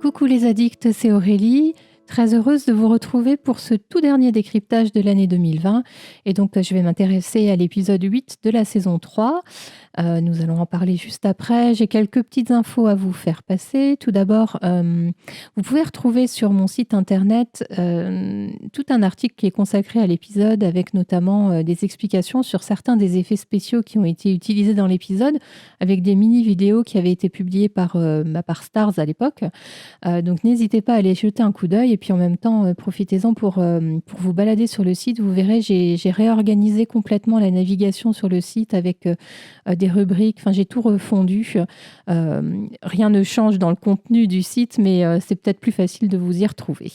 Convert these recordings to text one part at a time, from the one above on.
Coucou les addicts, c'est Aurélie. Très heureuse de vous retrouver pour ce tout dernier décryptage de l'année 2020. Et donc, je vais m'intéresser à l'épisode 8 de la saison 3. Nous allons en parler juste après. J'ai quelques petites infos à vous faire passer. Tout d'abord, vous pouvez retrouver sur mon site internet tout un article qui est consacré à l'épisode avec notamment des explications sur certains des effets spéciaux qui ont été utilisés dans l'épisode avec des mini-vidéos qui avaient été publiées par Stars à l'époque. Donc, n'hésitez pas à aller jeter un coup d'œil et puis en même temps, profitez-en pour vous balader sur le site. Vous verrez, j'ai réorganisé complètement la navigation sur le site avec des rubriques. Enfin, j'ai tout refondu. Rien ne change dans le contenu du site, mais c'est peut-être plus facile de vous y retrouver.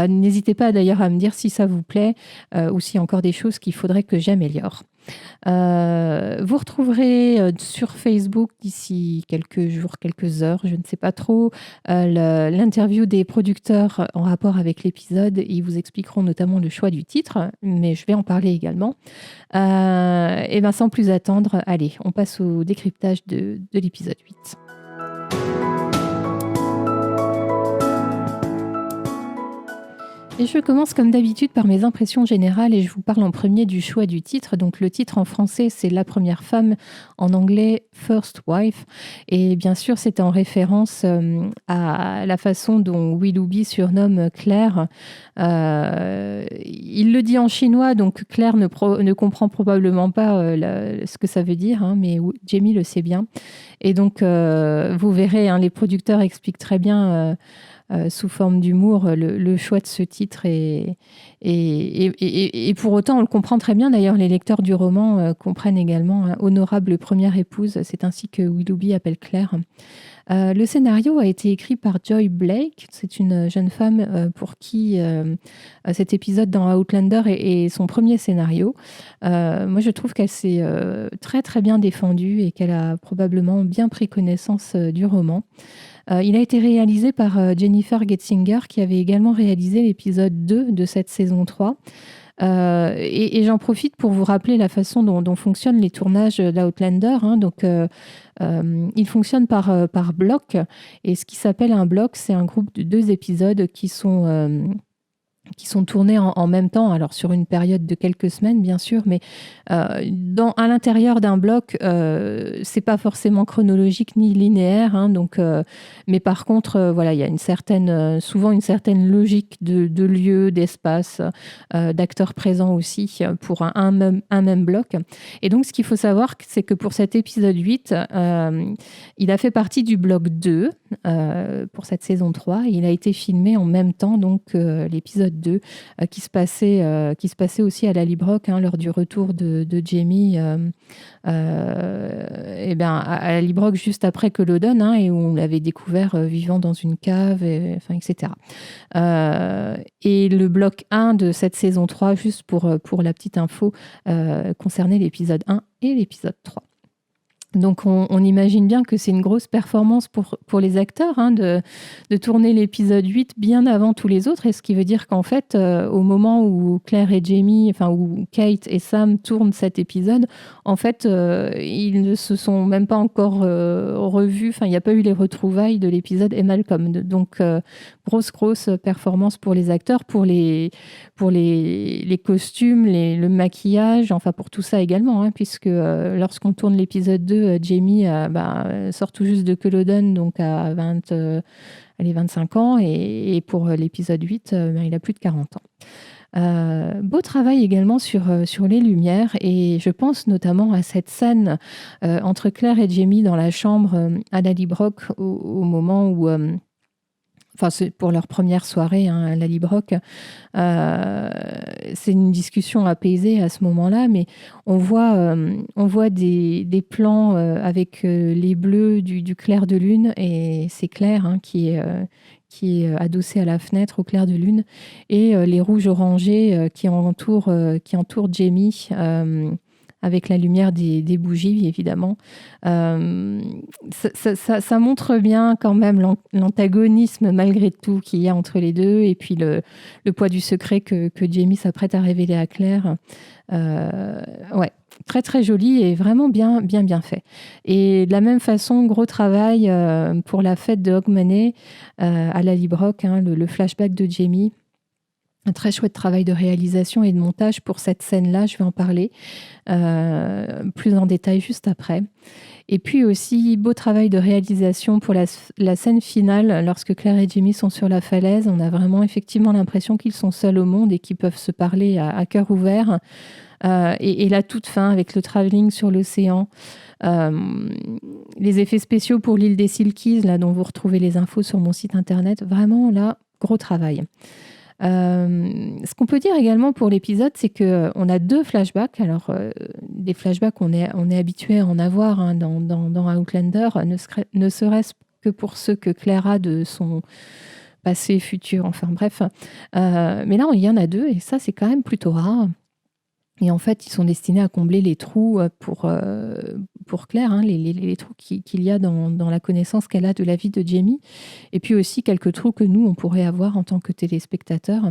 N'hésitez pas d'ailleurs à me dire si ça vous plaît ou s'il y a encore des choses qu'il faudrait que j'améliore. Vous retrouverez sur Facebook d'ici quelques jours, quelques heures, je ne sais pas trop, l'interview des producteurs en rapport avec l'épisode. Ils vous expliqueront notamment le choix du titre, mais je vais en parler également. Et bien sans plus attendre, allez, on passe au décryptage de l'épisode 8. Et je commence comme d'habitude par mes impressions générales et je vous parle en premier du choix du titre. Donc le titre en français, c'est La première femme, en anglais First Wife. Et bien sûr, c'était en référence à la façon dont Willoughby surnomme Claire. Il le dit en chinois, donc Claire ne comprend probablement pas ce que ça veut dire, hein, mais Jamie le sait bien. Et donc, vous verrez, hein, les producteurs expliquent très bien sous forme d'humour le choix de ce titre et pour autant on le comprend très bien. D'ailleurs, les lecteurs du roman comprennent également, hein, honorable première épouse, c'est ainsi que Willoughby appelle Claire. Le scénario a été écrit par Joy Blake. C'est une jeune femme pour qui cet épisode dans Outlander est son premier scénario. Moi, je trouve qu'elle s'est très très bien défendue et qu'elle a probablement bien pris connaissance du roman. Il a été réalisé par Jennifer Getzinger, qui avait également réalisé l'épisode 2 de cette saison 3. Et j'en profite pour vous rappeler la façon dont fonctionnent les tournages d'Outlander. Hein. Donc, ils fonctionnent par bloc. Et ce qui s'appelle un bloc, c'est un groupe de 2 épisodes qui sont tournés en même temps, alors sur une période de quelques semaines, bien sûr, mais à l'intérieur d'un bloc, c'est pas forcément chronologique ni linéaire, hein, donc, mais par contre, voilà, il y a souvent une certaine logique de lieu, d'espace, d'acteurs présents aussi pour un même bloc. Et donc, ce qu'il faut savoir, c'est que pour cet épisode 8, il a fait partie du bloc 2 pour cette saison 3. Il a été filmé en même temps, donc l'épisode 2 qui se passait aussi à Lallybroch, hein, lors du retour de Jamie et ben, à Lallybroch juste après Culloden, hein, et où on l'avait découvert vivant dans une cave, etc. Et le bloc 1 de cette saison 3, juste pour la petite info, concernait l'épisode 1 et l'épisode 3. Donc, on imagine bien que c'est une grosse performance pour les acteurs, hein, de tourner l'épisode 8 bien avant tous les autres. Et ce qui veut dire qu'en fait, au moment où Claire et Jamie, enfin, où Kate et Sam tournent cet épisode, en fait, ils ne se sont même pas encore revus. Enfin, il n'y a pas eu les retrouvailles de l'épisode et Malcolm. Donc, grosse performance pour les acteurs, pour les costumes, le maquillage, enfin, pour tout ça également, hein, puisque lorsqu'on tourne l'épisode 2, Jamie sort tout juste de Culloden, donc à 25 ans, et pour l'épisode 8, il a plus de 40 ans. Beau travail également sur les lumières, et je pense notamment à cette scène entre Claire et Jamie dans la chambre à Lallybroch au moment où... c'est pour leur première soirée, hein, à Lallybroch. C'est une discussion apaisée à ce moment-là, mais on voit des plans avec les bleus du clair de lune, et c'est Claire, hein, qui est adossée à la fenêtre au clair de lune, et les rouges orangés qui entourent Jamie, avec la lumière des bougies, évidemment. Ça montre bien quand même l'antagonisme, malgré tout, qu'il y a entre les deux, et puis le poids du secret que Jamie s'apprête à révéler à Claire. Ouais. très très joli et vraiment bien fait. Et de la même façon, gros travail pour la fête de Hogmanay à la Librock, hein, le flashback de Jamie. Un très chouette travail de réalisation et de montage pour cette scène-là, je vais en parler plus en détail juste après. Et puis aussi, beau travail de réalisation pour la scène finale, lorsque Claire et Jamie sont sur la falaise. On a vraiment effectivement l'impression qu'ils sont seuls au monde et qu'ils peuvent se parler à cœur ouvert. Et la toute fin, avec le travelling sur l'océan. Les effets spéciaux pour l'île des Silkies, là, dont vous retrouvez les infos sur mon site internet. Vraiment, là, gros travail. Ce qu'on peut dire également pour l'épisode, c'est qu'on a 2 flashbacks. Alors, des flashbacks, on est habitué à en avoir hein, dans Outlander, ne serait-ce que pour ceux que Claire a de son passé, futur, enfin bref. Mais là, il y en a 2, et ça, c'est quand même plutôt rare. Et en fait, ils sont destinés à combler les trous pour Claire, hein, les trous qu'il y a dans la connaissance qu'elle a de la vie de Jamie. Et puis aussi quelques trous que nous, on pourrait avoir en tant que téléspectateurs.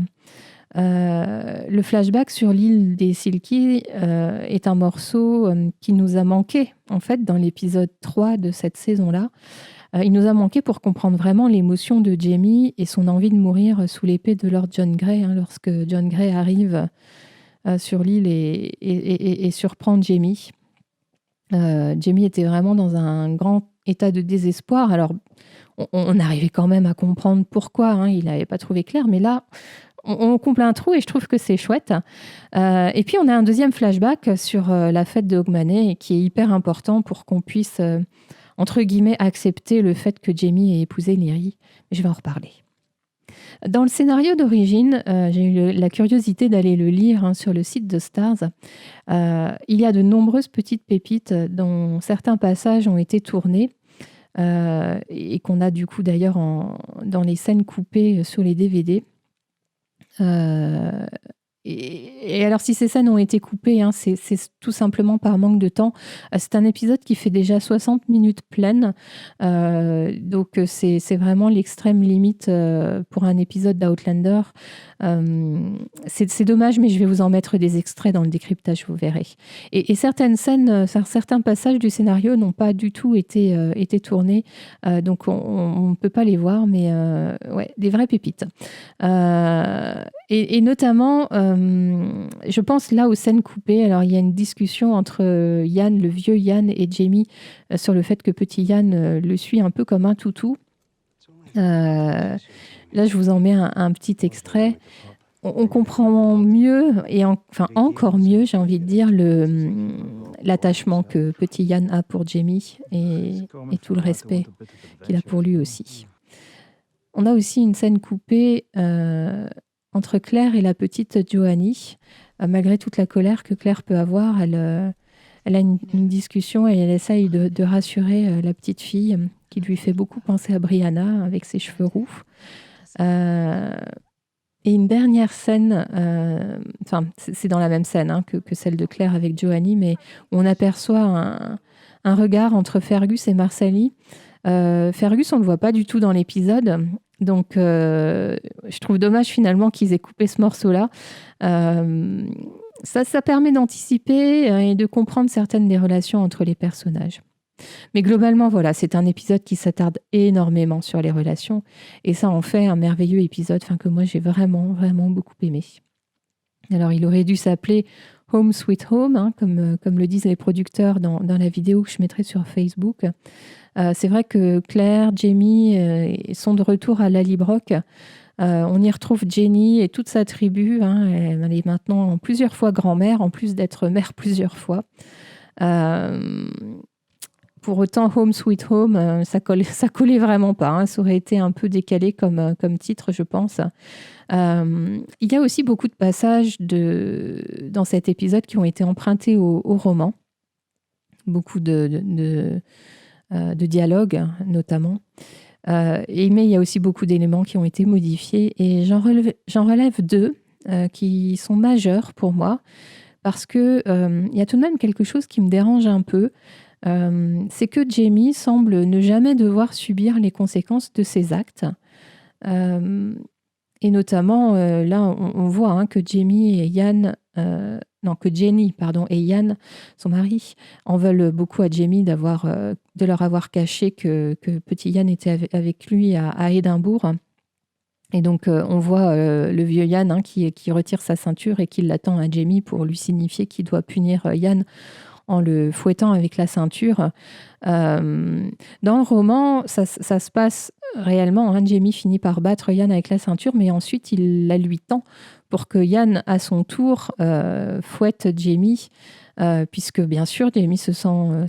Le flashback sur l'île des Silkies est un morceau qui nous a manqué, en fait, dans l'épisode 3 de cette saison-là. Il nous a manqué pour comprendre vraiment l'émotion de Jamie et son envie de mourir sous l'épée de Lord John Grey, hein, lorsque John Grey arrive sur l'île et surprend Jamie. Jamie était vraiment dans un grand état de désespoir. Alors, on arrivait quand même à comprendre pourquoi hein, il n'avait pas trouvé Claire, mais là, on comble un trou et je trouve que c'est chouette. Et puis, on a un deuxième flashback sur la fête de Hogmanay qui est hyper important pour qu'on puisse, entre guillemets, accepter le fait que Jamie ait épousé Lyrie. Je vais en reparler. Dans le scénario d'origine, j'ai eu la curiosité d'aller le lire hein, sur le site de Stars. Il y a de nombreuses petites pépites dont certains passages ont été tournés et qu'on a du coup d'ailleurs dans les scènes coupées sur les DVD. Et alors, si ces scènes ont été coupées, hein, c'est tout simplement par manque de temps. C'est un épisode qui fait déjà 60 minutes pleines. Donc, c'est vraiment l'extrême limite pour un épisode d'Outlander. C'est dommage, mais je vais vous en mettre des extraits dans le décryptage, vous verrez. Et certaines scènes, certains passages du scénario n'ont pas du tout été tournés. Donc, on ne peut pas les voir, mais ouais, des vraies pépites. Et notamment, je pense là aux scènes coupées. Alors, il y a une discussion entre Yann, le vieux Yann, et Jamie sur le fait que petit Yann le suit un peu comme un toutou. Là, je vous en mets un petit extrait. On comprend mieux, enfin encore mieux, j'ai envie de dire, l'attachement que petit Yann a pour Jamie et tout le respect qu'il a pour lui aussi. On a aussi une scène coupée entre Claire et la petite Johanny. Malgré toute la colère que Claire peut avoir, elle a une discussion et elle essaye de rassurer la petite fille qui lui fait beaucoup penser à Brianna avec ses cheveux roux. Et une dernière scène, c'est dans la même scène hein, que celle de Claire avec Johanny, mais où on aperçoit un regard entre Fergus et Marsali. Fergus, on ne le voit pas du tout dans l'épisode. Donc, je trouve dommage finalement qu'ils aient coupé ce morceau-là. Ça permet d'anticiper et de comprendre certaines des relations entre les personnages. Mais globalement, voilà, c'est un épisode qui s'attarde énormément sur les relations. Et ça en fait un merveilleux épisode que moi, j'ai vraiment, vraiment beaucoup aimé. Alors, il aurait dû s'appeler Home Sweet Home, hein, comme le disent les producteurs dans la vidéo que je mettrai sur Facebook. C'est vrai que Claire, Jamie sont de retour à Lallybroch. On y retrouve Jenny et toute sa tribu. Hein, elle est maintenant plusieurs fois grand-mère, en plus d'être mère plusieurs fois. Pour autant, Home Sweet Home, ça collait vraiment pas. Hein, ça aurait été un peu décalé comme titre, je pense. Il y a aussi beaucoup de passages dans cet épisode qui ont été empruntés au roman. Beaucoup de dialogues, notamment. Mais il y a aussi beaucoup d'éléments qui ont été modifiés. Et j'en relève 2 qui sont majeurs pour moi, parce qu'il y a tout de même quelque chose qui me dérange un peu. C'est que Jamie semble ne jamais devoir subir les conséquences de ses actes. Et notamment, là, on voit que Jamie et Yann que Jenny, pardon, et Ian, son mari, en veulent beaucoup à Jamie de leur avoir caché que petit Ian était avec lui à Édimbourg. Et donc, on voit le vieux Ian, hein, qui retire sa ceinture et qui l'attend à Jamie pour lui signifier qu'il doit punir Ian en le fouettant avec la ceinture. Dans le roman, ça se passe réellement, hein. Jamie finit par battre Ian avec la ceinture, mais ensuite il la lui tend pour que Ian, à son tour, fouette Jamie, puisque bien sûr, Jamie se sent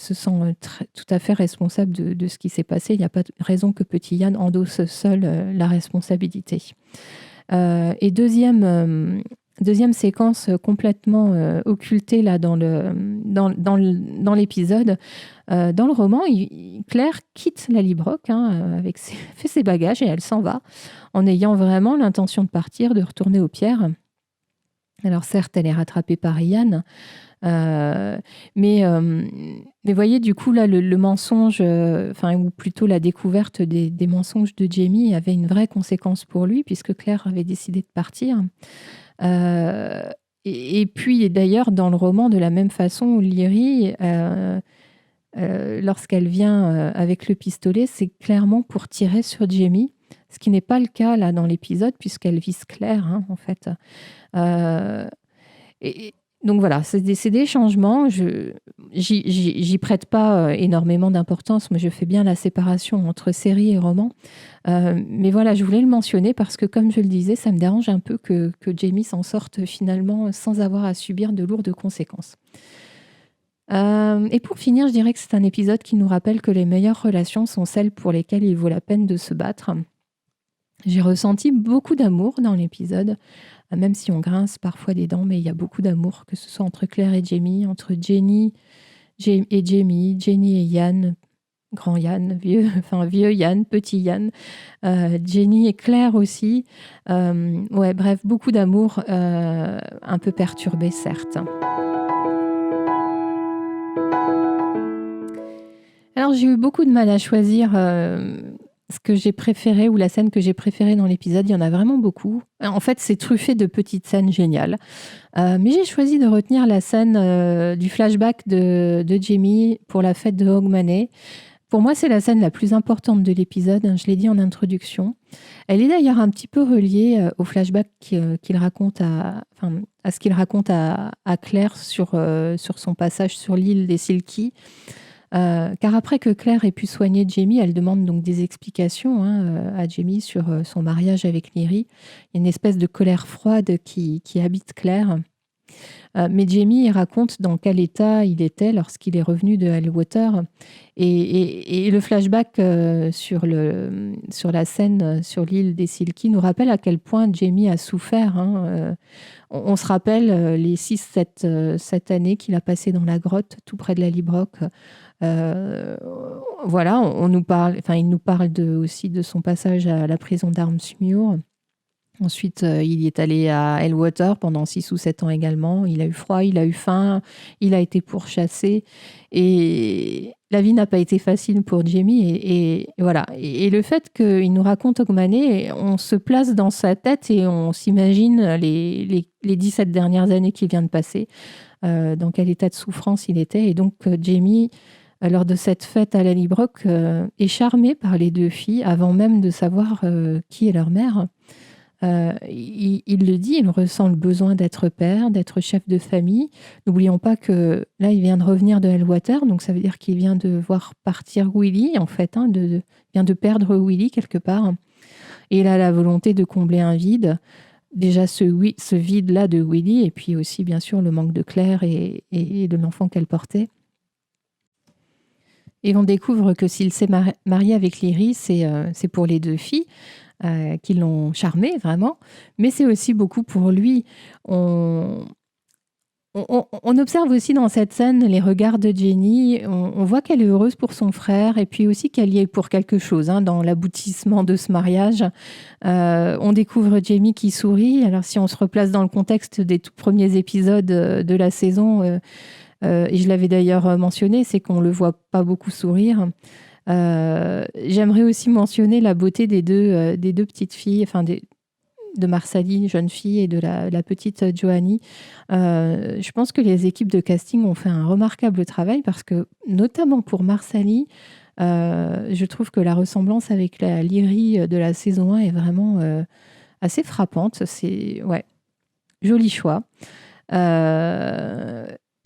tout à fait responsable de ce qui s'est passé. Il n'y a pas de raison que petit Ian endosse seul la responsabilité. Et deuxième séquence complètement occultée là dans l'épisode. Dans le roman, Claire quitte la Librock, hein, fait ses bagages et elle s'en va, en ayant vraiment l'intention de partir, de retourner aux pierres. Alors certes, elle est rattrapée par Ian, mais voyez, du coup, là, le mensonge, ou plutôt la découverte des mensonges de Jamie avait une vraie conséquence pour lui, puisque Claire avait décidé de partir. Et puis, d'ailleurs, dans le roman, de la même façon, Lyrie, lorsqu'elle vient avec le pistolet, c'est clairement pour tirer sur Jamie, ce qui n'est pas le cas là dans l'épisode, puisqu'elle vise Claire, hein, en fait. Et donc voilà, c'est des changements. J'y prête pas énormément d'importance. Moi, je fais bien la séparation entre série et roman. Mais voilà, je voulais le mentionner parce que, comme je le disais, ça me dérange un peu que Jamie s'en sorte finalement sans avoir à subir de lourdes conséquences. Et pour finir, je dirais que c'est un épisode qui nous rappelle que les meilleures relations sont celles pour lesquelles il vaut la peine de se battre. J'ai ressenti beaucoup d'amour dans l'épisode, même si on grince parfois des dents, mais il y a beaucoup d'amour, que ce soit entre Claire et Jamie, entre Jenny et Jamie, Jenny et Ian, grand Ian, vieux Ian, petit Ian, Jenny et Claire aussi. Bref, beaucoup d'amour, un peu perturbé, certes. Alors, j'ai eu beaucoup de mal à choisir ce que j'ai préféré ou la scène que j'ai préférée dans l'épisode. Il y en a vraiment beaucoup. En fait, c'est truffé de petites scènes géniales. Mais j'ai choisi de retenir la scène du flashback de Jamie pour la fête de Hogmanay. Pour moi, c'est la scène la plus importante de l'épisode. Je l'ai dit en introduction. Elle est d'ailleurs un petit peu reliée au flashback qu'il raconte à ce qu'il raconte à Claire sur son passage sur l'île des Silky. Car après que Claire ait pu soigner Jamie, elle demande donc des explications à Jamie sur son mariage avec Lyrie. Il y a une espèce de colère froide qui habite Claire. Mais Jamie raconte dans quel état il était lorsqu'il est revenu de Hellewater. Et le flashback sur la scène sur l'île des Silky nous rappelle à quel point Jamie a souffert. On se rappelle les 6-7 années qu'il a passées dans la grotte, tout près de la Librock. Voilà, il nous parle aussi de son passage à la prison d'Armsmuir. Ensuite, il y est allé à Hellewater pendant 6 ou 7 ans également. Il a eu froid, il a eu faim, il a été pourchassé. Et la vie n'a pas été facile pour Jamie. Et voilà. Et le fait qu'il nous raconte Hogmanay, on se place dans sa tête et on s'imagine les 17 dernières années qu'il vient de passer, dans quel état de souffrance il était. Et donc, Jamie, lors de cette fête à la Librock, est charmé par les deux filles avant même de savoir qui est leur mère. Il le dit, il ressent le besoin d'être père, d'être chef de famille. N'oublions pas que là, il vient de revenir de Hellewater, donc ça veut dire qu'il vient de voir partir Willy, en fait, il vient de perdre Willy quelque part. Et il a la volonté de combler un vide. Déjà ce vide-là de Willy, et puis aussi, bien sûr, le manque de Claire et de l'enfant qu'elle portait. Et on découvre que s'il s'est marié avec Lyrie, c'est pour les deux filles. Qui l'ont charmé vraiment, mais c'est aussi beaucoup pour lui. On observe aussi dans cette scène les regards de Jenny. On voit qu'elle est heureuse pour son frère et puis aussi qu'elle y est pour quelque chose dans l'aboutissement de ce mariage. On découvre Jamie qui sourit. Alors si on se replace dans le contexte des tout premiers épisodes de la saison, et je l'avais d'ailleurs mentionné, c'est qu'on ne le voit pas beaucoup sourire. J'aimerais aussi mentionner la beauté des deux petites filles, de Marsali, jeune fille, et de la petite Joanie. Je pense que les équipes de casting ont fait un remarquable travail parce que, notamment pour Marsali, je trouve que la ressemblance avec la Lyrie de la saison 1 est vraiment assez frappante. C'est joli choix.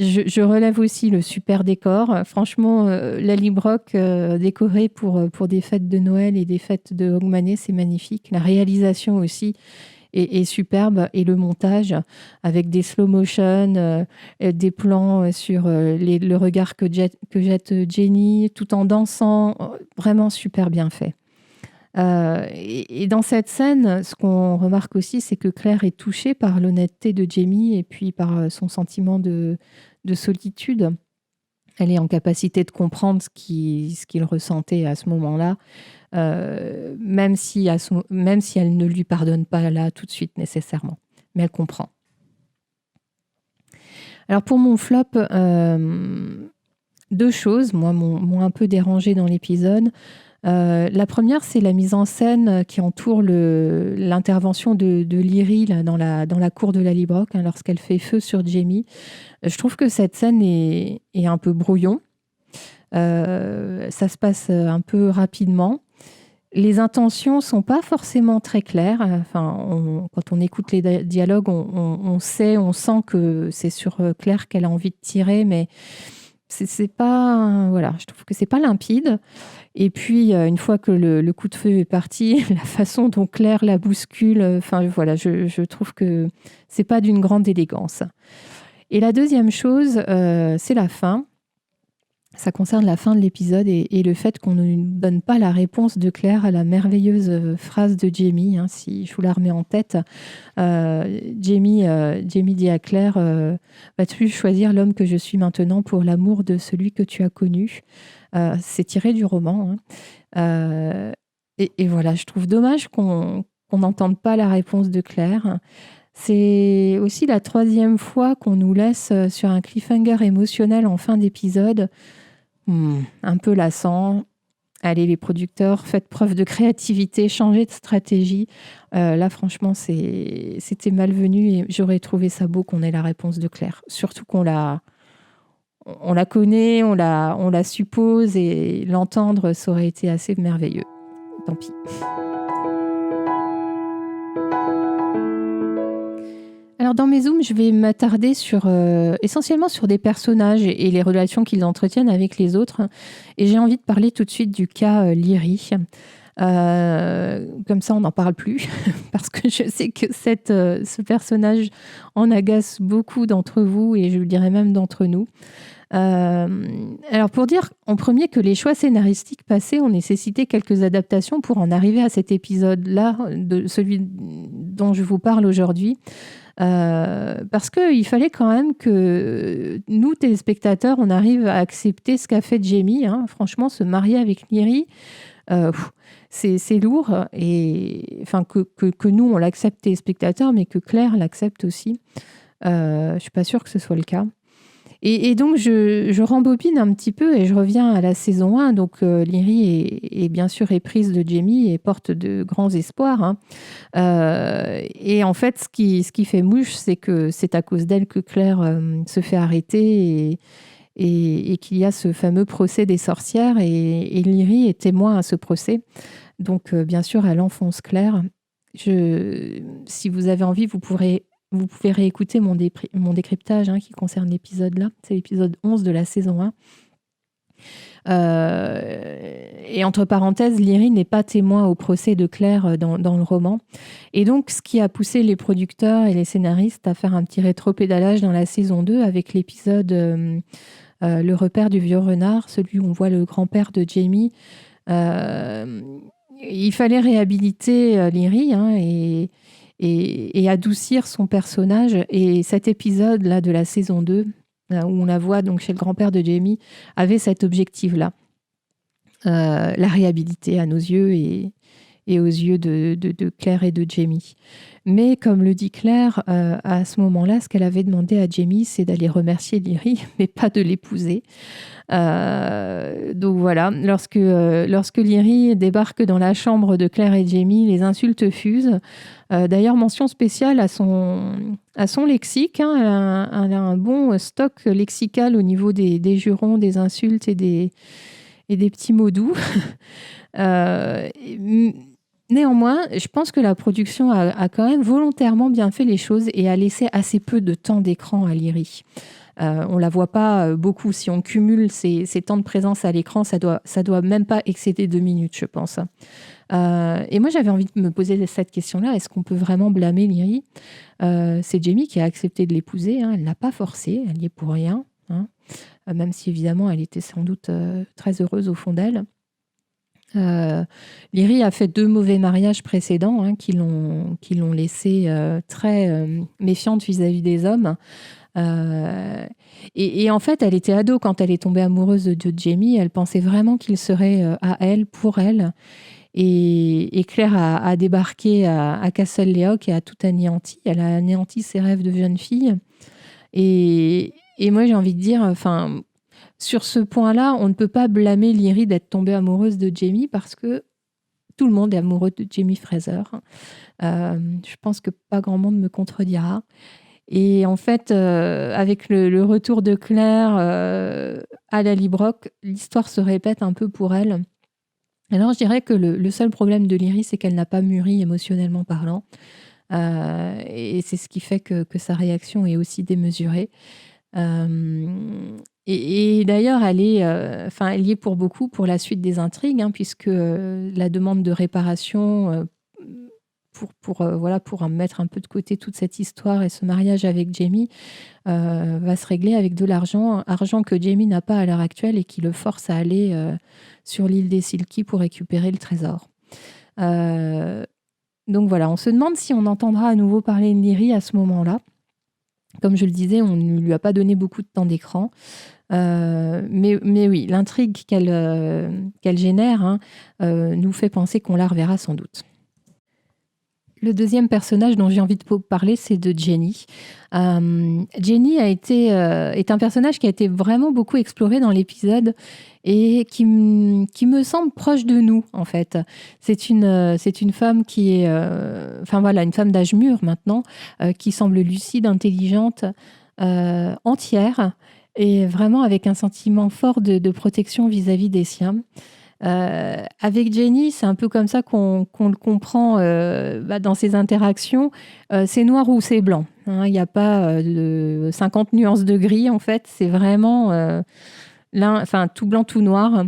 Je relève aussi le super décor. Franchement, la Librock décorée pour des fêtes de Noël et des fêtes de Hogmanay, c'est magnifique. La réalisation aussi est superbe, et le montage avec des slow motion, des plans sur le regard que jette Jenny tout en dansant, vraiment super bien fait. Et dans cette scène, ce qu'on remarque aussi, c'est que Claire est touchée par l'honnêteté de Jamie et puis par son sentiment de solitude. Elle est en capacité de comprendre ce qu'il ressentait à ce moment-là, même si elle ne lui pardonne pas là tout de suite nécessairement. Mais elle comprend. Alors pour mon flop, 2 choses, moi, m'ont un peu dérangée dans l'épisode. La première, c'est la mise en scène qui entoure l'intervention de Lyrie là, dans la cour de la Librock, lorsqu'elle fait feu sur Jamie. Je trouve que cette scène est un peu brouillon. Ça se passe un peu rapidement. Les intentions sont pas forcément très claires. Enfin, quand on écoute les dialogues, on sent que c'est sur Claire qu'elle a envie de tirer, mais c'est pas, voilà, je trouve que c'est pas limpide. Et puis, une fois que le coup de feu est parti, la façon dont Claire la bouscule, enfin voilà, je trouve que c'est pas d'une grande élégance. Et la deuxième chose, c'est la fin. Ça concerne la fin de l'épisode et le fait qu'on ne nous donne pas la réponse de Claire à la merveilleuse phrase de Jamie. Si je vous la remets en tête, Jamie dit à Claire, vas-tu choisir l'homme que je suis maintenant pour l'amour de celui que tu as connu? C'est tiré du roman. Et voilà, je trouve dommage qu'on n'entende pas la réponse de Claire. C'est aussi la 3e fois qu'on nous laisse sur un cliffhanger émotionnel en fin d'épisode. Un peu lassant. Allez, les producteurs, faites preuve de créativité, changez de stratégie. Là, franchement, c'était malvenu et j'aurais trouvé ça beau qu'on ait la réponse de Claire. Surtout qu'on la connaît, on la suppose, et l'entendre, ça aurait été assez merveilleux. Tant pis. Alors, dans mes zooms, je vais m'attarder essentiellement sur des personnages et les relations qu'ils entretiennent avec les autres. Et j'ai envie de parler tout de suite du cas Lyrie. Comme ça, on n'en parle plus, parce que je sais que ce personnage en agace beaucoup d'entre vous, et je dirais même d'entre nous. Alors, pour dire en premier que les choix scénaristiques passés ont nécessité quelques adaptations pour en arriver à cet épisode-là, de celui dont je vous parle aujourd'hui. Parce qu'il fallait quand même que nous, téléspectateurs, on arrive à accepter ce qu'a fait Jamie. Franchement, se marier avec Lyrie, c'est lourd. Et enfin, que nous, on l'accepte, téléspectateurs, mais que Claire l'accepte aussi. Je ne suis pas sûre que ce soit le cas. Et donc, je rembobine un petit peu et je reviens à la saison 1. Donc, Lyrie est bien sûr éprise de Jamie et porte de grands espoirs. Et en fait, ce qui fait mouche, c'est que c'est à cause d'elle que Claire se fait arrêter et qu'il y a ce fameux procès des sorcières. Et Lyrie est témoin à ce procès. Donc, bien sûr, elle enfonce Claire. Si vous avez envie, vous pouvez réécouter mon décryptage qui concerne l'épisode-là. C'est l'épisode 11 de la saison 1. Et entre parenthèses, Lyrie n'est pas témoin au procès de Claire dans le roman. Et donc, ce qui a poussé les producteurs et les scénaristes à faire un petit rétro-pédalage dans la saison 2 avec l'épisode Le repère du vieux renard, celui où on voit le grand-père de Jamie. Il fallait réhabiliter Lyrie et adoucir son personnage. Et cet épisode-là de la saison 2, où on la voit donc chez le grand-père de Jamie, avait cet objectif-là. La réhabiliter à nos yeux et et aux yeux de Claire et de Jamie. Mais comme le dit Claire, à ce moment-là, ce qu'elle avait demandé à Jamie, c'est d'aller remercier Lyrie, mais pas de l'épouser. Donc voilà, lorsque Lyrie débarque dans la chambre de Claire et Jamie, les insultes fusent. D'ailleurs, mention spéciale à son lexique. Hein. Elle a un bon stock lexical au niveau des jurons, des insultes et des petits mots doux. Euh, Néanmoins, je pense que la production a quand même volontairement bien fait les choses et a laissé assez peu de temps d'écran à Lyrie. On la voit pas beaucoup. Si on cumule ces temps de présence à l'écran, ça doit même pas excéder 2 minutes, je pense. Et moi, j'avais envie de me poser cette question-là. Est-ce qu'on peut vraiment blâmer Lyrie ? C'est Jamie qui a accepté de l'épouser. Hein. Elle l'a pas forcé. Elle y est pour rien. Hein. Même si, évidemment, elle était sans doute très heureuse au fond d'elle. Lyrie a fait 2 mauvais mariages précédents qui l'ont laissée très méfiante vis-à-vis des hommes. Et en fait, elle était ado quand elle est tombée amoureuse de Jamie. Elle pensait vraiment qu'il serait à elle, pour elle. Et Claire a débarqué à Castle Leoch et a tout anéanti. Elle a anéanti ses rêves de jeune fille. Et moi, j'ai envie de dire, sur ce point-là, on ne peut pas blâmer Lyrie d'être tombée amoureuse de Jamie parce que tout le monde est amoureux de Jamie Fraser. Je pense que pas grand monde me contredira. Et en fait, avec le retour de Claire à Lallybroch, l'histoire se répète un peu pour elle. Alors, je dirais que le seul problème de Lyrie, c'est qu'elle n'a pas mûri émotionnellement parlant. Et c'est ce qui fait que sa réaction est aussi démesurée. Et d'ailleurs, elle y est pour beaucoup pour la suite des intrigues, puisque la demande de réparation pour mettre un peu de côté toute cette histoire et ce mariage avec Jamie va se régler avec de l'argent que Jamie n'a pas à l'heure actuelle et qui le force à aller sur l'île des Silky pour récupérer le trésor. Donc voilà, on se demande si on entendra à nouveau parler de Lyrie à ce moment-là. Comme je le disais, on ne lui a pas donné beaucoup de temps d'écran. Mais oui, l'intrigue qu'elle génère nous fait penser qu'on la reverra sans doute. Le deuxième personnage dont j'ai envie de parler, c'est de Jenny. Jenny est un personnage qui a été vraiment beaucoup exploré dans l'épisode et qui me semble proche de nous, en fait. C'est une femme qui est... une femme d'âge mûr maintenant, qui semble lucide, intelligente, entière, et vraiment avec un sentiment fort de protection vis-à-vis des siens. Avec Jenny, c'est un peu comme ça qu'on le comprend dans ses interactions. C'est noir ou c'est blanc. Il n'y a pas de 50 nuances de gris, en fait. C'est vraiment tout blanc, tout noir.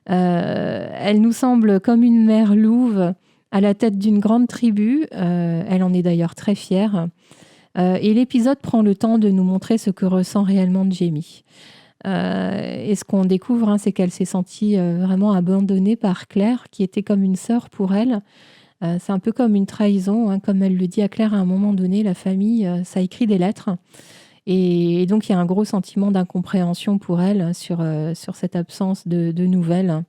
Elle nous semble comme une mère louve à la tête d'une grande tribu. Elle en est d'ailleurs très fière. Et l'épisode prend le temps de nous montrer ce que ressent réellement Jamie. Et ce qu'on découvre, c'est qu'elle s'est sentie vraiment abandonnée par Claire, qui était comme une sœur pour elle. C'est un peu comme une trahison, comme elle le dit à Claire à un moment donné, la famille, ça écrit des lettres. Et donc, il y a un gros sentiment d'incompréhension pour elle sur cette absence de nouvelles.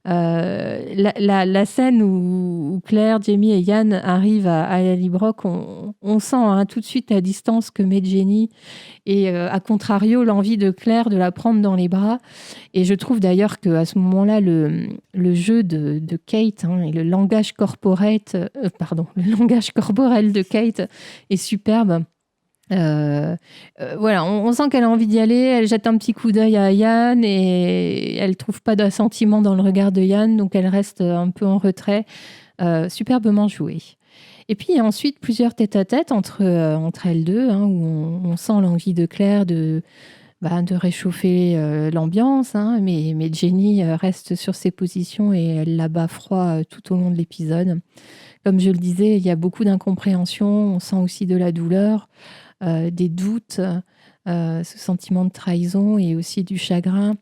La scène où Claire, Jamie et Yann arrivent à Lallybroch, on sent tout de suite la distance que met Jenny et à contrario l'envie de Claire de la prendre dans les bras. Et je trouve d'ailleurs qu'à ce moment-là, le jeu de Kate et le langage corporel de Kate est superbe. On sent qu'elle a envie d'y aller. Elle jette un petit coup d'œil à Yann et elle trouve pas d'assentiment dans le regard de Yann, donc elle reste un peu en retrait. Superbement joué. Et puis ensuite plusieurs tête-à-tête entre elles deux, où on sent l'envie de Claire de réchauffer l'ambiance, mais Jenny reste sur ses positions et elle la bat froid tout au long de l'épisode. Comme je le disais, il y a beaucoup d'incompréhension, on sent aussi de la douleur. Des doutes, ce sentiment de trahison et aussi du chagrin.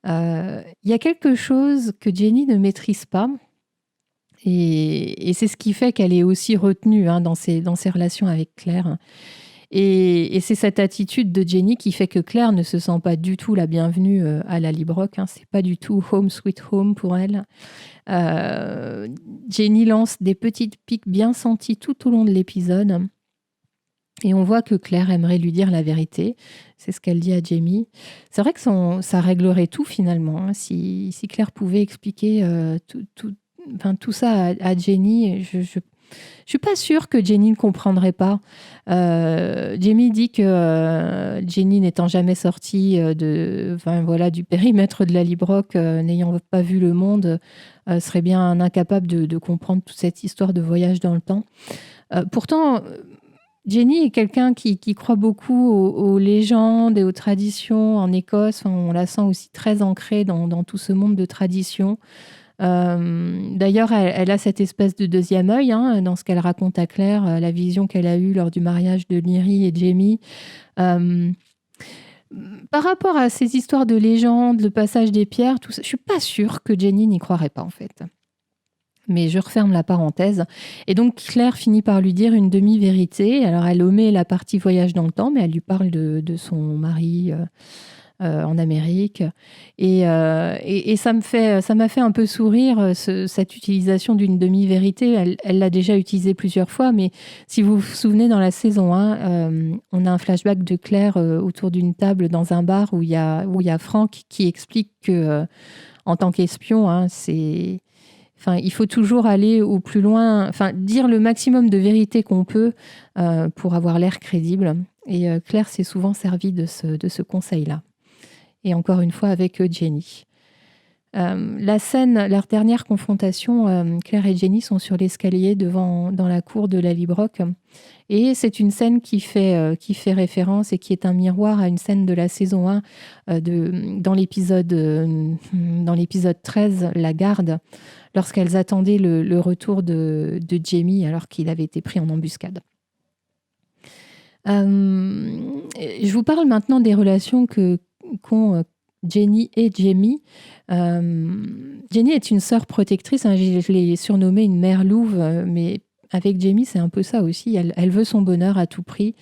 Il y a quelque chose que Jenny ne maîtrise pas et c'est ce qui fait qu'elle est aussi retenue dans ses relations avec Claire. Et c'est cette attitude de Jenny qui fait que Claire ne se sent pas du tout la bienvenue à la Librock. Hein. C'est pas du tout home sweet home pour elle. Jenny lance des petites piques bien senties tout au long de l'épisode. Et on voit que Claire aimerait lui dire la vérité. C'est ce qu'elle dit à Jamie. C'est vrai que ça réglerait tout finalement. Hein. Si Claire pouvait expliquer tout ça à Jenny, je suis pas sûre que Jenny ne comprendrait pas. Jamie dit que Jenny n'étant jamais sortie du périmètre de la Librock, n'ayant pas vu le monde, serait bien incapable de comprendre toute cette histoire de voyage dans le temps. Pourtant, Jenny est quelqu'un qui croit beaucoup aux légendes et aux traditions en Écosse. Enfin, on la sent aussi très ancrée dans tout ce monde de traditions. D'ailleurs, elle a cette espèce de deuxième œil dans ce qu'elle raconte à Claire, la vision qu'elle a eue lors du mariage de Lyrie et Jamie. Par rapport à ces histoires de légendes, le passage des pierres, tout ça, je suis pas sûre que Jenny n'y croirait pas en fait. Mais je referme la parenthèse. Et donc Claire finit par lui dire une demi-vérité. Alors elle omet la partie voyage dans le temps, mais elle lui parle de son mari en Amérique. Et ça m'a fait un peu sourire, cette utilisation d'une demi-vérité. Elle l'a déjà utilisée plusieurs fois, mais si vous vous souvenez, dans la saison 1, on a un flashback de Claire autour d'une table dans un bar où il y a Franck qui explique que en tant qu'espion, il faut toujours aller au plus loin, dire le maximum de vérité qu'on peut pour avoir l'air crédible. Et Claire s'est souvent servie de ce conseil-là. Et encore une fois avec Jenny. La scène, leur dernière confrontation, Claire et Jenny sont sur l'escalier dans la cour de la Librock. Et c'est une scène qui fait référence et qui est un miroir à une scène de la saison 1 dans l'épisode 13, La Garde, lorsqu'elles attendaient le retour de Jamie alors qu'il avait été pris en embuscade. Je vous parle maintenant des relations qu'ont Jenny et Jamie. Jenny est une sœur protectrice, je l'ai surnommée une mère louve, mais avec Jamie, c'est un peu ça aussi. Elle veut son bonheur à tout prix.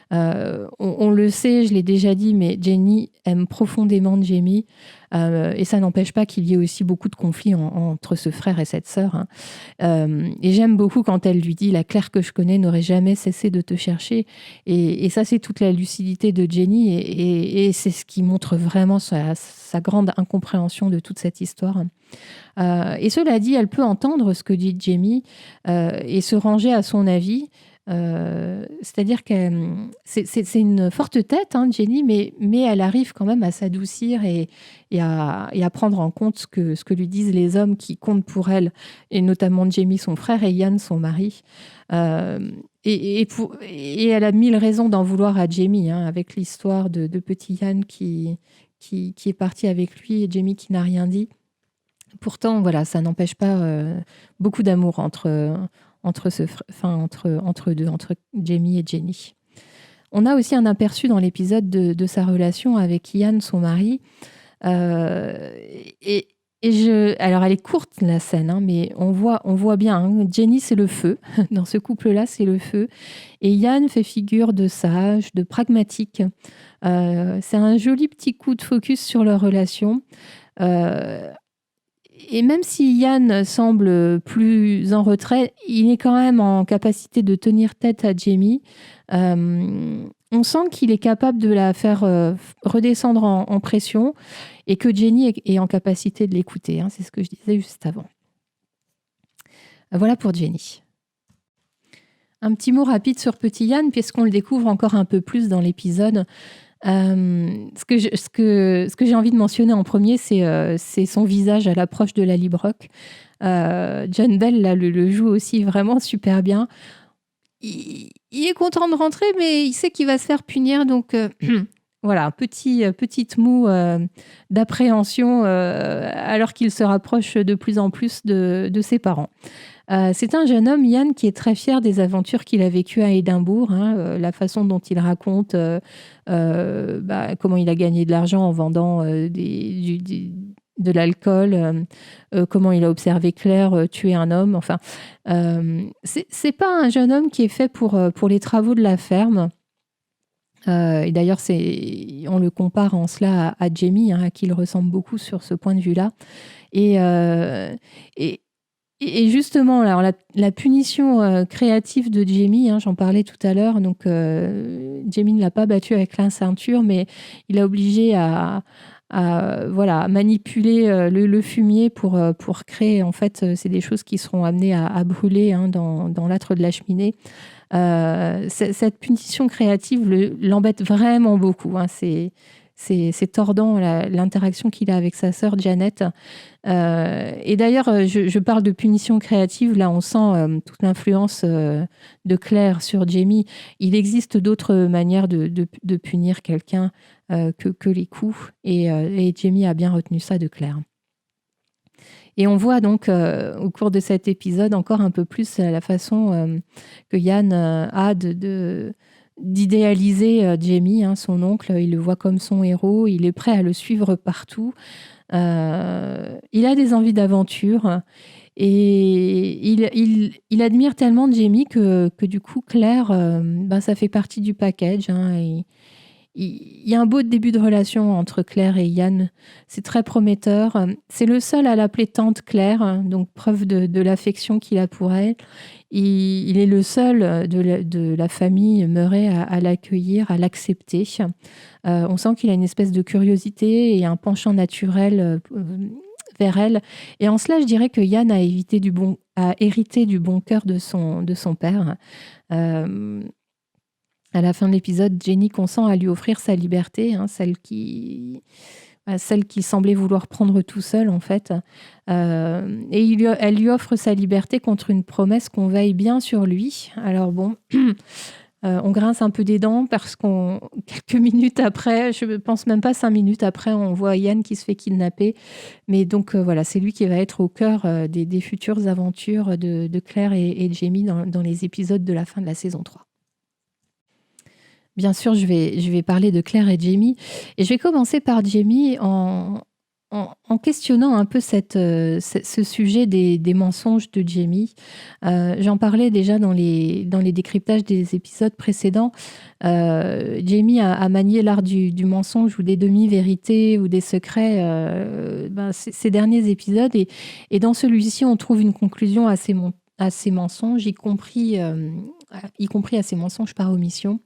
On le sait, je l'ai déjà dit, mais Jenny aime profondément Jamie. Et ça n'empêche pas qu'il y ait aussi beaucoup de conflits entre ce frère et cette sœur. Et j'aime beaucoup quand elle lui dit « La Claire que je connais n'aurait jamais cessé de te chercher ». Et ça, c'est toute la lucidité de Jenny. Et c'est ce qui montre vraiment sa grande incompréhension de toute cette histoire. Et cela dit, elle peut entendre ce que dit Jamie et se ranger à son avis. C'est-à-dire que c'est une forte tête, Jenny, mais elle arrive quand même à s'adoucir et à prendre en compte ce que lui disent les hommes qui comptent pour elle, et notamment Jamie, son frère, et Ian, son mari. Et elle a mille raisons d'en vouloir à Jamie, avec l'histoire de petit Ian qui est parti avec lui et Jamie qui n'a rien dit. Pourtant, voilà, ça n'empêche pas beaucoup d'amour entre eux deux, entre Jamie et Jenny. On a aussi un aperçu dans l'épisode de sa relation avec Ian, son mari. Alors, elle est courte, la scène, mais on voit bien, Jenny, c'est le feu. Dans ce couple-là, c'est le feu. Et Ian fait figure de sage, de pragmatique. C'est un joli petit coup de focus sur leur relation. Et même si Ian semble plus en retrait, il est quand même en capacité de tenir tête à Jamie. On sent qu'il est capable de la faire redescendre en pression et que Jenny est en capacité de l'écouter. C'est ce que je disais juste avant. Voilà pour Jenny. Un petit mot rapide sur petit Ian, puisqu'on le découvre encore un peu plus dans l'épisode. Ce que j'ai envie de mentionner en premier, c'est son visage à l'approche de la Librock. John Bell là, le joue aussi vraiment super bien. Il est content de rentrer, mais il sait qu'il va se faire punir, donc voilà, petite moue d'appréhension alors qu'il se rapproche de plus en plus de ses parents. C'est un jeune homme, Ian, qui est très fier des aventures qu'il a vécues à Édimbourg, la façon dont il raconte comment il a gagné de l'argent en vendant de l'alcool, comment il a observé Claire tuer un homme. Enfin, c'est pas un jeune homme qui est fait pour les travaux de la ferme. Et d'ailleurs, on le compare en cela à Jamie, à qui il ressemble beaucoup sur ce point de vue-là. Et, et, et justement, alors la punition créative de Jamie, j'en parlais tout à l'heure, donc Jamie ne l'a pas battu avec la ceinture, mais il a obligé à voilà, manipuler le fumier pour créer, en fait, c'est des choses qui seront amenées à brûler dans l'âtre de la cheminée. Cette punition créative l'embête vraiment beaucoup. C'est tordant l'interaction qu'il a avec sa sœur Janet. Et d'ailleurs, je parle de punition créative. Là, on sent toute l'influence de Claire sur Jamie. Il existe d'autres manières de punir quelqu'un que les coups. Et Jamie a bien retenu ça de Claire. Et on voit donc au cours de cet épisode encore un peu plus la façon que Yann a d'idéaliser Jamie, son oncle. Il le voit comme son héros, il est prêt à le suivre partout. Il a des envies d'aventure et il admire tellement Jamie que du coup Claire, ça fait partie du package. Il y a un beau début de relation entre Claire et Yann. C'est très prometteur. C'est le seul à l'appeler tante Claire, donc preuve de l'affection qu'il a pour elle. Il est le seul de la famille Murray à l'accueillir, à l'accepter. On sent qu'il a une espèce de curiosité et un penchant naturel vers elle. Et en cela, je dirais que Yann a hérité du bon cœur de son père. À la fin de l'épisode, Jenny consent à lui offrir sa liberté, celle qu'il semblait vouloir prendre tout seul, en fait. Et elle lui offre sa liberté contre une promesse qu'on veille bien sur lui. Alors bon, on grince un peu des dents parce quelques minutes après, je ne pense même pas 5 minutes après, on voit Yann qui se fait kidnapper. Mais donc voilà, c'est lui qui va être au cœur des futures aventures de Claire et Jamie dans les épisodes de la fin de la saison 3. Bien sûr, je vais parler de Claire et Jamie. Et je vais commencer par Jamie en questionnant un peu ce sujet des mensonges de Jamie. J'en parlais déjà dans les décryptages des épisodes précédents. Jamie a manié l'art du mensonge ou des demi-vérités ou des secrets ces derniers épisodes. Et dans celui-ci, on trouve une conclusion à ces mensonges, y compris à ces mensonges par omission.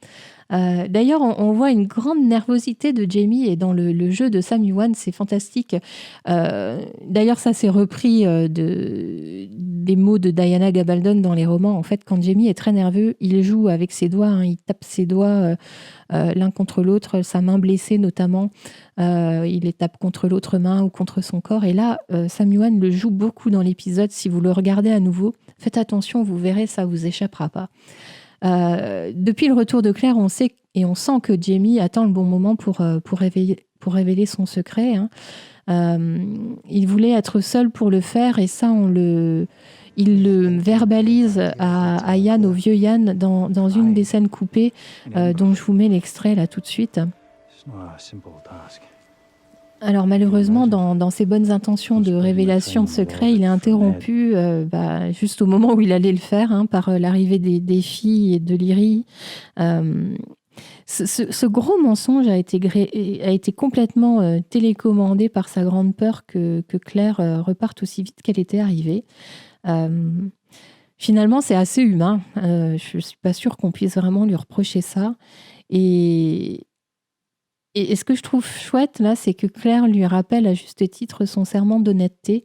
D'ailleurs, on voit une grande nervosité de Jamie et dans le jeu de Sam Yuan, c'est fantastique. D'ailleurs, ça c'est repris des mots de Diana Gabaldon dans les romans. En fait, quand Jamie est très nerveux, il joue avec ses doigts, il tape ses doigts l'un contre l'autre, sa main blessée notamment. Il les tape contre l'autre main ou contre son corps. Et là, Sam Yuan le joue beaucoup dans l'épisode. Si vous le regardez à nouveau, faites attention, vous verrez, ça vous échappera pas. Depuis le retour de Claire, on sait et on sent que Jamie attend le bon moment pour révéler son secret. Il voulait être seul pour le faire et ça, il le verbalise à Yann, au vieux Yann, dans une des scènes coupées dont je vous mets l'extrait là tout de suite. Alors malheureusement, dans ses bonnes intentions de révélation de secret, il est interrompu juste au moment où il allait le faire par l'arrivée des filles et de Lyrie. Ce gros mensonge a été complètement télécommandé par sa grande peur que Claire reparte aussi vite qu'elle était arrivée. Finalement, c'est assez humain. Je ne suis pas sûre qu'on puisse vraiment lui reprocher ça. Et ce que je trouve chouette, là, c'est que Claire lui rappelle à juste titre son serment d'honnêteté.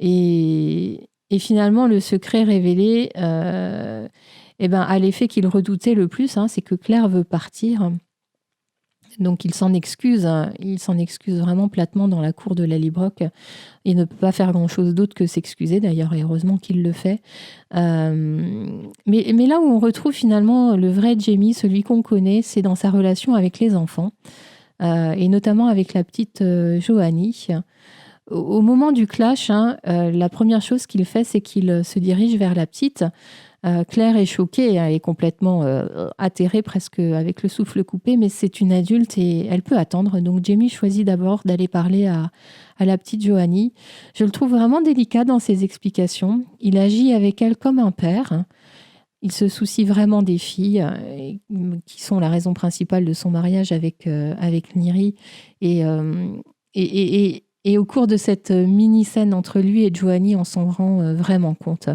Et finalement, le secret révélé a l'effet qu'il redoutait le plus, c'est que Claire veut partir. Donc, il s'en excuse vraiment platement dans la cour de Lallybroch. Il ne peut pas faire grand-chose d'autre que s'excuser, d'ailleurs, et heureusement qu'il le fait. Mais là où on retrouve finalement le vrai Jamie, celui qu'on connaît, c'est dans sa relation avec les enfants. Et notamment avec la petite Joanie. Au moment du clash, la première chose qu'il fait, c'est qu'il se dirige vers la petite. Claire est choquée, elle est complètement atterrée, presque avec le souffle coupé, mais c'est une adulte et elle peut attendre. Donc Jamie choisit d'abord d'aller parler à la petite Joanie. Je le trouve vraiment délicat dans ses explications. Il agit avec elle comme un père. il se soucie vraiment des filles, qui sont la raison principale de son mariage avec Niri. Et au cours de cette mini-scène entre lui et Joanie, on s'en rend vraiment compte.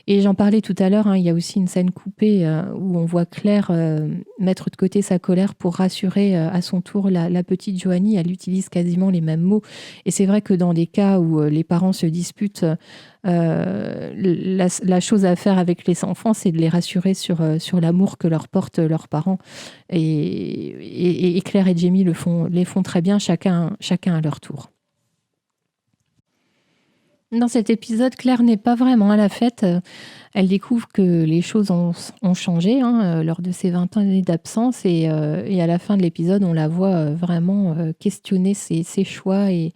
Et j'en parlais tout à l'heure, il y a aussi une scène coupée où on voit Claire mettre de côté sa colère pour rassurer à son tour la petite Joanie. Elle utilise quasiment les mêmes mots. Et c'est vrai que dans des cas où les parents se disputent, la chose à faire avec les enfants, c'est de les rassurer sur l'amour que leur portent leurs parents. Et Claire et Jamie les font très bien, chacun à leur tour. Dans cet épisode, Claire n'est pas vraiment à la fête. Elle découvre que les choses ont changé lors de ses 20 années d'absence. Et à la fin de l'épisode, on la voit vraiment questionner ses choix et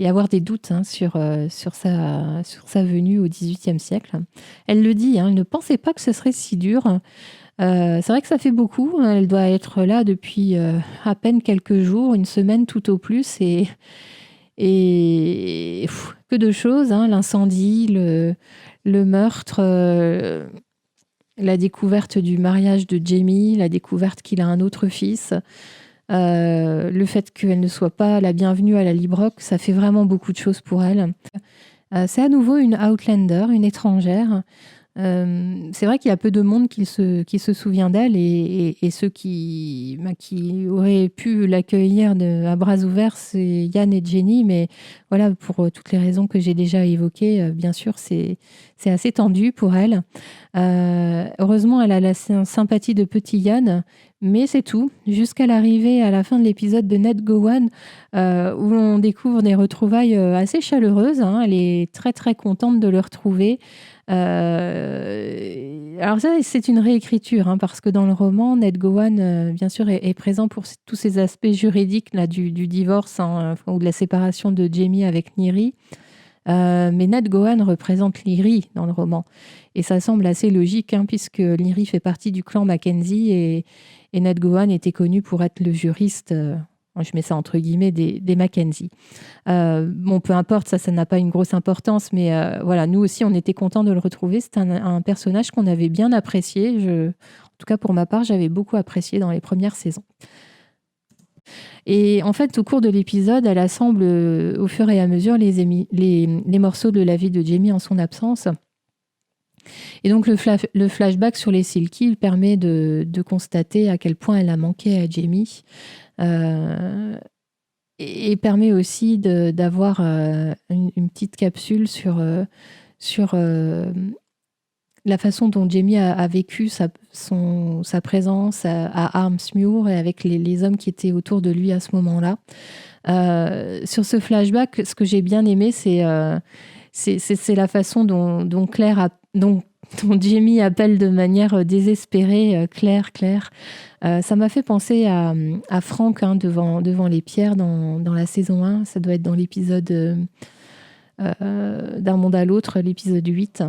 avoir des doutes sur sa venue au XVIIIe siècle. Elle le dit, elle ne pensait pas que ce serait si dur. C'est vrai que ça fait beaucoup. Elle doit être là depuis à peine quelques jours, une semaine tout au plus. Et que de choses, l'incendie, le meurtre, la découverte du mariage de Jamie, la découverte qu'il a un autre fils, le fait qu'elle ne soit pas la bienvenue à la Librock, ça fait vraiment beaucoup de choses pour elle. C'est à nouveau une Outlander, une étrangère. C'est vrai qu'il y a peu de monde qui se souvient d'elle et ceux qui auraient pu l'accueillir à bras ouverts, c'est Yann et Jenny, mais voilà, pour toutes les raisons que j'ai déjà évoquées, bien sûr, c'est assez tendu pour elle. Heureusement, elle a la sympathie de petit Yann, mais c'est tout, jusqu'à l'arrivée à la fin de l'épisode de Ned Gowan, où on découvre des retrouvailles assez chaleureuses. Elle est très très contente de le retrouver. Alors ça, c'est une réécriture, parce que dans le roman, Ned Gowan, bien sûr, est présent pour tous ces aspects juridiques là, du divorce ou de la séparation de Jamie avec Niri. Mais Ned Gowan représente Lyri dans le roman. Et ça semble assez logique, puisque Lyri fait partie du clan Mackenzie et Ned Gowan était connu pour être le juriste, je mets ça entre guillemets, des Mackenzie. Bon, peu importe, ça n'a pas une grosse importance, mais voilà, nous aussi, on était contents de le retrouver. C'est un personnage qu'on avait bien apprécié. En tout cas, pour ma part, j'avais beaucoup apprécié dans les premières saisons. Et en fait, au cours de l'épisode, elle assemble au fur et à mesure les morceaux de la vie de Jamie en son absence. Et donc, le flashback sur les Silky permet de constater à quel point elle a manqué à Jamie. Et permet aussi d'avoir une petite capsule sur la façon dont Jamie a vécu sa présence à Armsmuir et avec les hommes qui étaient autour de lui à ce moment-là. Sur ce flashback, ce que j'ai bien aimé, c'est la façon dont Jamie appelle de manière désespérée Claire. Ça m'a fait penser à Frank devant les pierres dans la saison 1. Ça doit être dans l'épisode D'un monde à l'autre, l'épisode 8.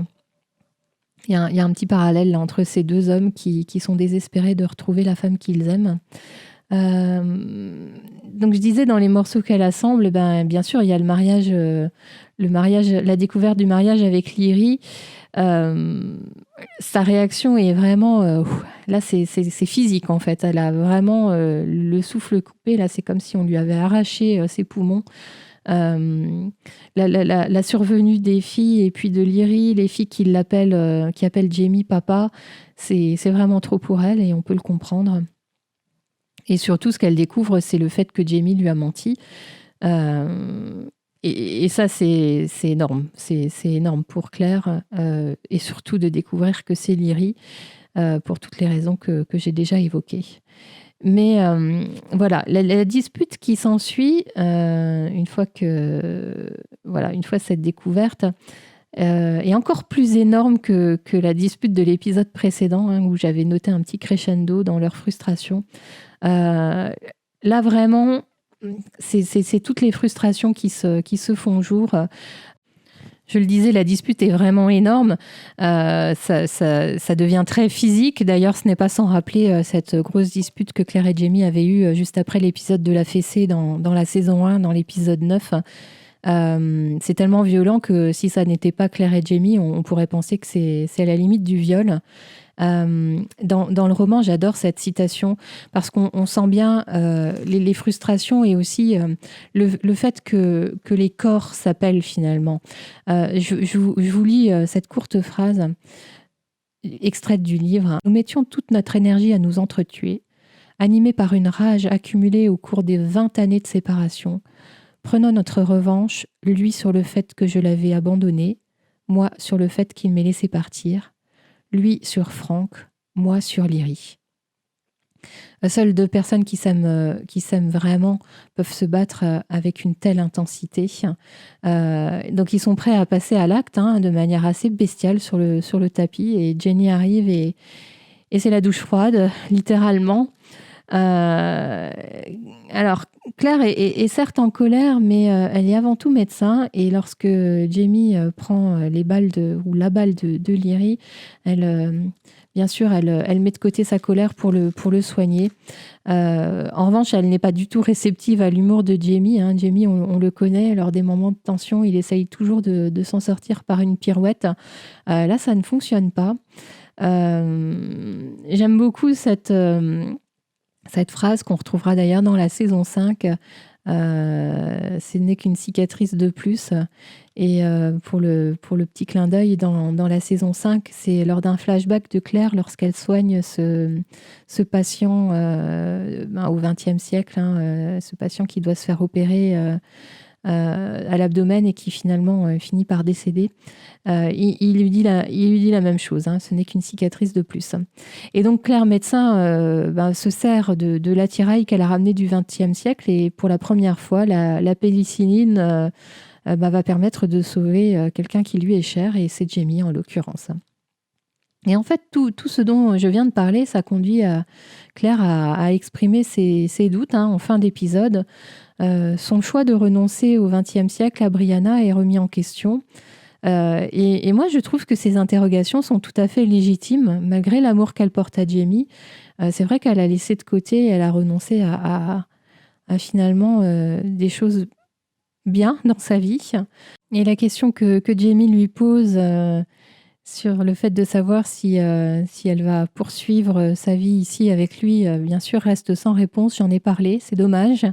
Il y a un petit parallèle là, entre ces deux hommes qui sont désespérés de retrouver la femme qu'ils aiment. Donc je disais, dans les morceaux qu'elle assemble, bien sûr, il y a le mariage, la découverte du mariage avec Lyri. Sa réaction est vraiment... là, c'est physique, en fait. Elle a vraiment le souffle coupé. Là, c'est comme si on lui avait arraché ses poumons. La survenue des filles et puis de Lyri, les filles qui appellent Jamie papa, c'est vraiment trop pour elle et on peut le comprendre. Et surtout, ce qu'elle découvre, c'est le fait que Jamie lui a menti. Et ça, c'est énorme. C'est énorme pour Claire. Et surtout de découvrir que c'est Lyri, pour toutes les raisons que j'ai déjà évoquées. Mais voilà, la dispute qui s'ensuit, une fois cette découverte, est encore plus énorme que la dispute de l'épisode précédent, où j'avais noté un petit crescendo dans leur frustration. Là, vraiment, c'est toutes les frustrations qui se font jour. Je le disais, la dispute est vraiment énorme. Ça devient très physique. D'ailleurs, ce n'est pas sans rappeler cette grosse dispute que Claire et Jamie avaient eue juste après l'épisode de la fessée dans la saison 1, dans l'épisode 9. C'est tellement violent que si ça n'était pas Claire et Jamie, on pourrait penser que c'est à la limite du viol. Dans le roman, j'adore cette citation parce qu'on sent bien les frustrations et aussi le fait que les corps s'appellent finalement. Je vous lis cette courte phrase extraite du livre. Nous mettions toute notre énergie à nous entretuer, animés par une rage accumulée au cours des 20 années de séparation, prenant notre revanche, lui sur le fait que je l'avais abandonné, moi sur le fait qu'il m'ait laissé partir, lui sur Franck, moi sur Lyrie. Seules deux personnes qui s'aiment vraiment peuvent se battre avec une telle intensité. Donc ils sont prêts à passer à l'acte de manière assez bestiale sur le tapis. Et Jenny arrive et c'est la douche froide, littéralement. Alors, Claire est certes en colère, mais elle est avant tout médecin. Et lorsque Jamie prend la balle de Lyrie, bien sûr, elle met de côté sa colère pour le soigner. En revanche, elle n'est pas du tout réceptive à l'humour de Jamie. Jamie, on le connaît, lors des moments de tension, il essaye toujours de s'en sortir par une pirouette. Là, ça ne fonctionne pas. J'aime beaucoup cette phrase qu'on retrouvera d'ailleurs dans la saison 5. Ce n'est qu'une cicatrice de plus. Et pour le petit clin d'œil, dans la saison 5, c'est lors d'un flashback de Claire, lorsqu'elle soigne ce patient au XXe siècle, ce patient qui doit se faire opérer à l'abdomen et qui finalement finit par décéder. Il lui dit la même chose, ce n'est qu'une cicatrice de plus. Et donc Claire, médecin, se sert de l'attirail qu'elle a ramené du XXe siècle et pour la première fois, la pénicilline va permettre de sauver quelqu'un qui lui est cher et c'est Jamie en l'occurrence. Et en fait, tout ce dont je viens de parler, ça conduit Claire à exprimer ses doutes en fin d'épisode. Son choix de renoncer au XXe siècle à Brianna est remis en question. Et moi, je trouve que ces interrogations sont tout à fait légitimes, malgré l'amour qu'elle porte à Jamie. C'est vrai qu'elle a laissé de côté, elle a renoncé à finalement des choses bien dans sa vie. Et la question que Jamie lui pose sur le fait de savoir si elle va poursuivre sa vie ici avec lui, bien sûr, reste sans réponse. J'en ai parlé, c'est dommage.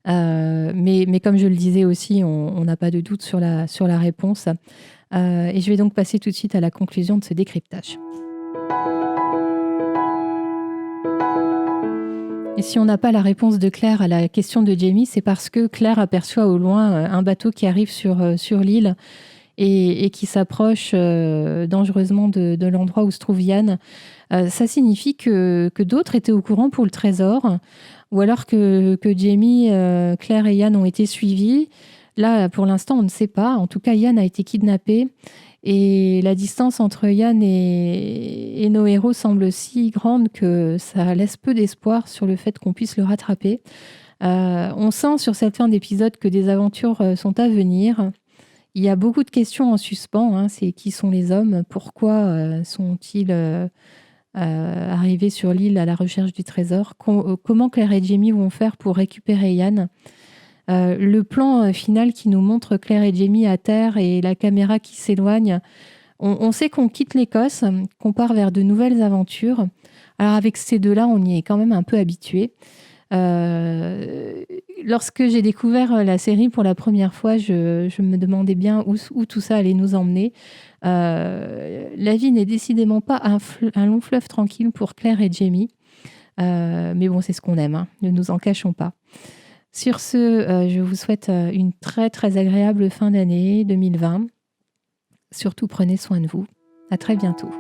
Mais comme je le disais aussi, on n'a pas de doute sur la réponse. Et je vais donc passer tout de suite à la conclusion de ce décryptage. Et si on n'a pas la réponse de Claire à la question de Jamie, c'est parce que Claire aperçoit au loin un bateau qui arrive sur l'île et qui s'approche dangereusement de l'endroit où se trouve Yann. Ça signifie que d'autres étaient au courant pour le trésor, ou alors que Jamie, Claire et Yann ont été suivis. Là, pour l'instant, on ne sait pas. En tout cas, Yann a été kidnappé. Et la distance entre Yann et nos héros semble si grande que ça laisse peu d'espoir sur le fait qu'on puisse le rattraper. On sent sur cette fin d'épisode que des aventures sont à venir. Il y a beaucoup de questions en suspens. C'est qui sont les hommes? Pourquoi sont-ils arrivés sur l'île à la recherche du trésor? Comment Claire et Jamie vont faire pour récupérer Yann? Le plan final qui nous montre Claire et Jamie à terre et la caméra qui s'éloigne, on sait qu'on quitte l'Écosse, qu'on part vers de nouvelles aventures. Alors avec ces deux-là, on y est quand même un peu habitué. Lorsque j'ai découvert la série pour la première fois, je me demandais bien où tout ça allait nous emmener. La vie n'est décidément pas un long fleuve tranquille pour Claire et Jamie. Mais bon, c'est ce qu'on aime, ne nous en cachons pas. Sur ce, je vous souhaite une très très agréable fin d'année 2020. Surtout prenez soin de vous. À très bientôt.